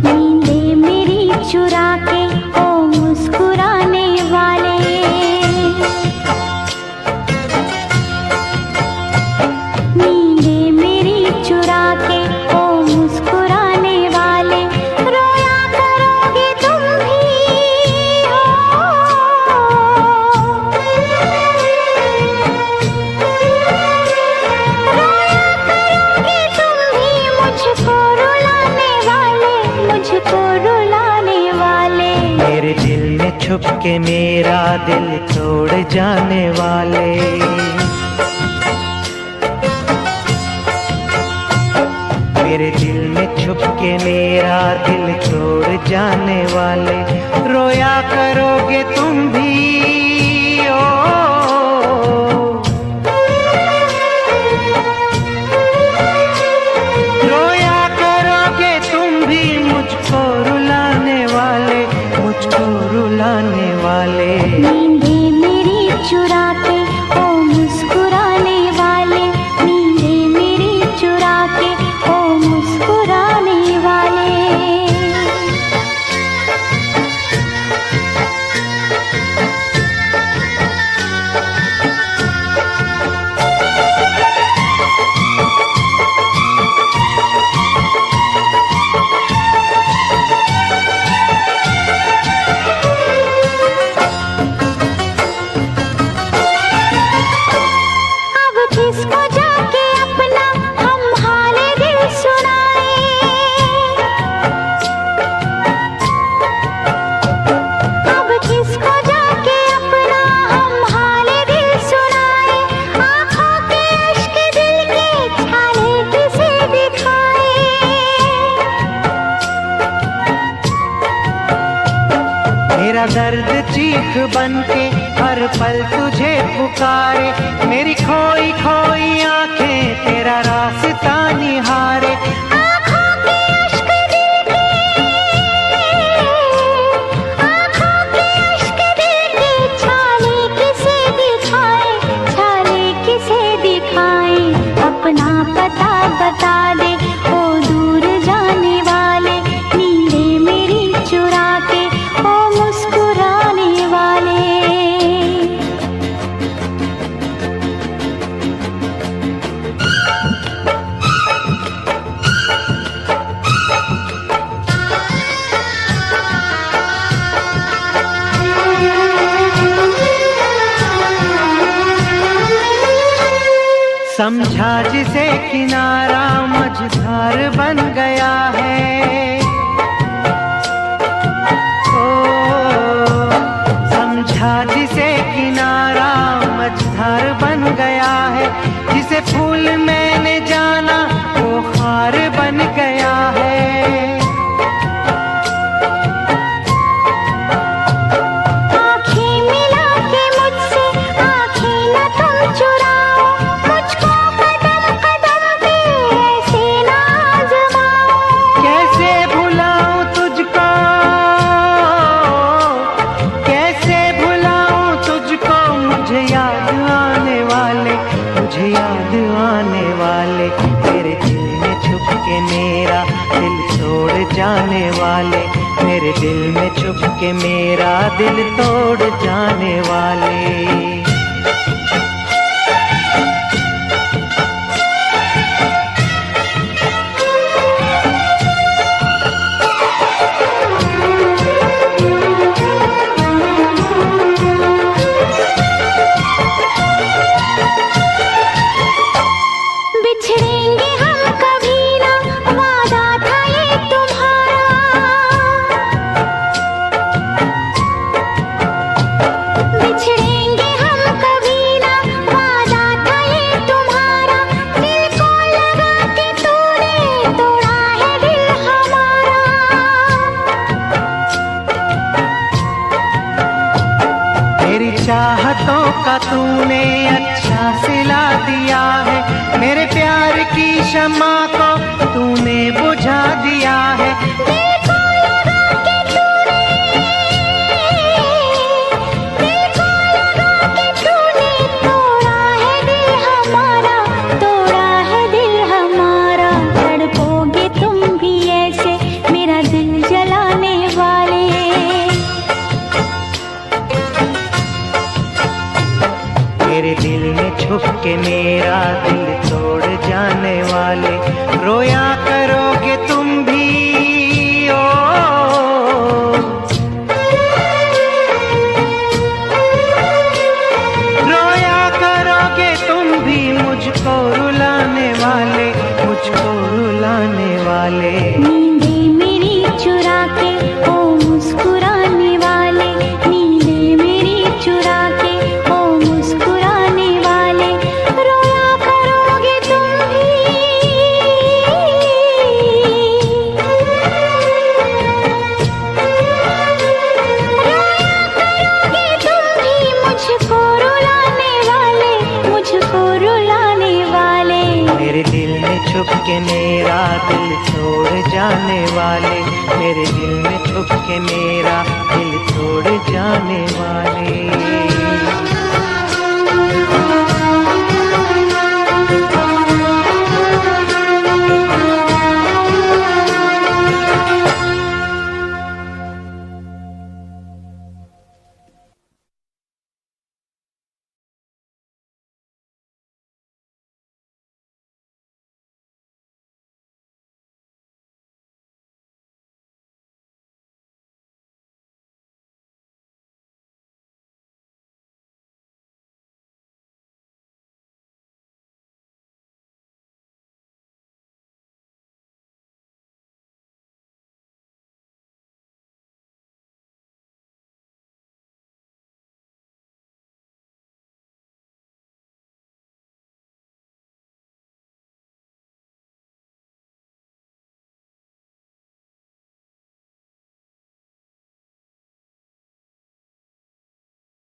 नींदें मेरी चुरा के ओ मुस्कुराने वाले, नींदें मेरी चुरा के ओ मुस्कुराने वाले, रोया करोगे तुम भी हो, रोया करोगे तुम भी मुझको रुलाने वाले, मुझको रुलाने वाले। मेरे दिल में छुप के मेरा दिल तोड़ जाने वाले, मेरे दिल में छुप के मेरा दिल तोड़ जाने वाले, रोया करोगे तुम भी ओ, रोया करोगे तुम भी मुझको रुलाने वाले, मुझको रुलाने वाले। नींदें मेरी चुरा के ओ मुस्कुराने वाले, नींदें मेरी चुरा के ओ मुस्कुराने वाले। अब किसको जाके अपना हम हाले दिल सुनाए, अब किसको जाके अपना हम हाले दिल सुनाए, आँखों के अश्क दिल के छाले किसे दिखाए। मेरा दर्द चीख बन के हर पल तुझे पुकारे, मेरी खोई खोई आंखें तेरा रास्ता निहारे, आँखों के अश्क दिल के, आँखों के अश्क दिल के छाले किसे दिखाए, छाले किसे दिखाए। अपना पता बता दे ओ दूर जाने वाले, नींदें मेरी चुरा के ओ मुस्कुराने वाले। समझा जिसे किनारा मझधार बन गया है, ओ समझा जिसे किनारा मझधार बन गया है, जिसे फूल मैंने जाना वो हार बन गया है। आँखें मिला के मुझसे आँखें न तुम चुराओ, मुझको कदम कदम पे ऐसे ना आज़माओ। कैसे भुलाऊं तुझको, कैसे भुलाऊं तुझको, मुझे याद आने वाले, मुझे याद आने वाले। मेरे दिल में छुप के मेरा दिल तोड़ जाने वाले, मेरे दिल में छुप के मेरा दिल तोड़ जाने वाले। बिछड़ेंगे हम कभी ना, वादा था ये तुम्हारा, बिछड़ेंगे हम कभी ना, वादा था ये तुम्हारा। दिल को लगा के तूने तोड़ा है दिल हमारा। मेरी चाहतों का तूने अच्छा सिला दिया है, मेरे प्यार की शम्मा को तूने बुझा दिया है। दिल को लगा के तूने, दिल को लगा के तूने तोड़ा है दिल हमारा, तोड़ा है दिल हमारा। तड़पोगे तुम भी वाले, नींदें मेरी चुरा के ओ मुस्कुराने वाले, नींदें मेरी चुरा के ओ मुस्कुराने वाले, रोया करोगे तुम भी, रोया करोगे तुम भी मुझको रुलाने वाले, मुझको रुलाने वाले। मेरे दिल में छुप के मेरा दिल तोड़ जाने वाले, मेरे दिल में छुप के मेरा दिल तोड़ जाने वाले।